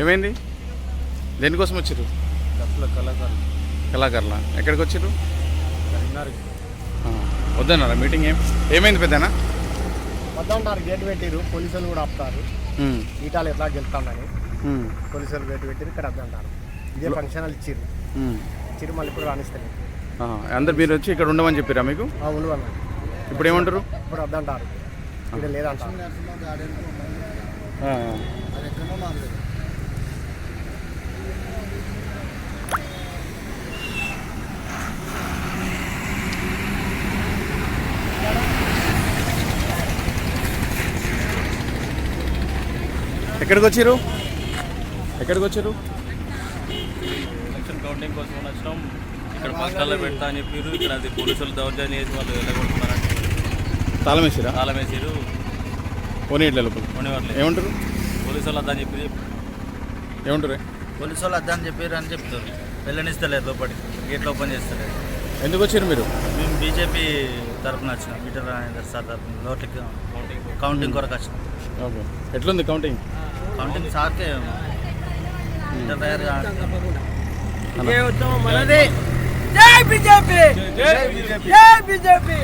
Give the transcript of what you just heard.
ఏమైంది? దేనికోసం వచ్చారు? కళాకారుల ఎక్కడికి వచ్చారు? వద్దన్నారా మీటింగ్? ఏమైంది పెద్దనా? వద్దంటారు, గేట్ పెట్టిరు, పోలీసులు కూడా ఆపుతారు. ఈటాలు ఎట్లా గెలుతామని పోలీసులు గేట్ పెట్టిరు, ఇక్కడ వద్దంటారు. ఇదే ఫంక్షన్ వాళ్ళు ఇచ్చిరు మళ్ళీ ఇప్పుడు రాణిస్తారు. అందరు మీరు వచ్చి ఇక్కడ ఉండమని చెప్పారా మీకు? ఉండవన్న. ఇప్పుడు ఏమంటారు? ఇప్పుడు వద్దంటారు, ఇక్కడ లేదంటారు. ఎక్కడికి వచ్చారు? ఎక్కడికి వచ్చారు? ఎలక్షన్ కౌంటింగ్ కోసం వచ్చినాం. ఇక్కడ పక్కల్లో పెడతా అని చెప్పారు. ఇక్కడ అది పోలీసులు దౌర్జన్యం చేసి వాళ్ళు వెళ్ళగొడుతున్నారంటే తాళం వేసారా? తాళం వేసారు. పోనీట్లే లోపల పోనివ్వట్లేదు. ఏమంటారు? పోలీసు వాళ్ళు వద్దని చెప్పి ఏమంటారు? పోలీసు వాళ్ళు వద్దని చెప్పారు అని చెప్తారు. వెళ్ళనిస్తలేరు, లోపలికి గేట్లు ఓపెన్ చేస్తలేరు. ఎందుకు వచ్చారు మీరు? మేము బీజేపీ తరఫున వచ్చినాం. ఈటల రాజేందర్ సార్ తరఫున లోట్లకి కౌంటింగ్ కొరకు వచ్చినాం. ఓకే, ఎట్లుంది కౌంటింగ్? కౌంటింగ్ సార్కే ఈటల తయారు జై బీజేపీ, జై బీజేపీ.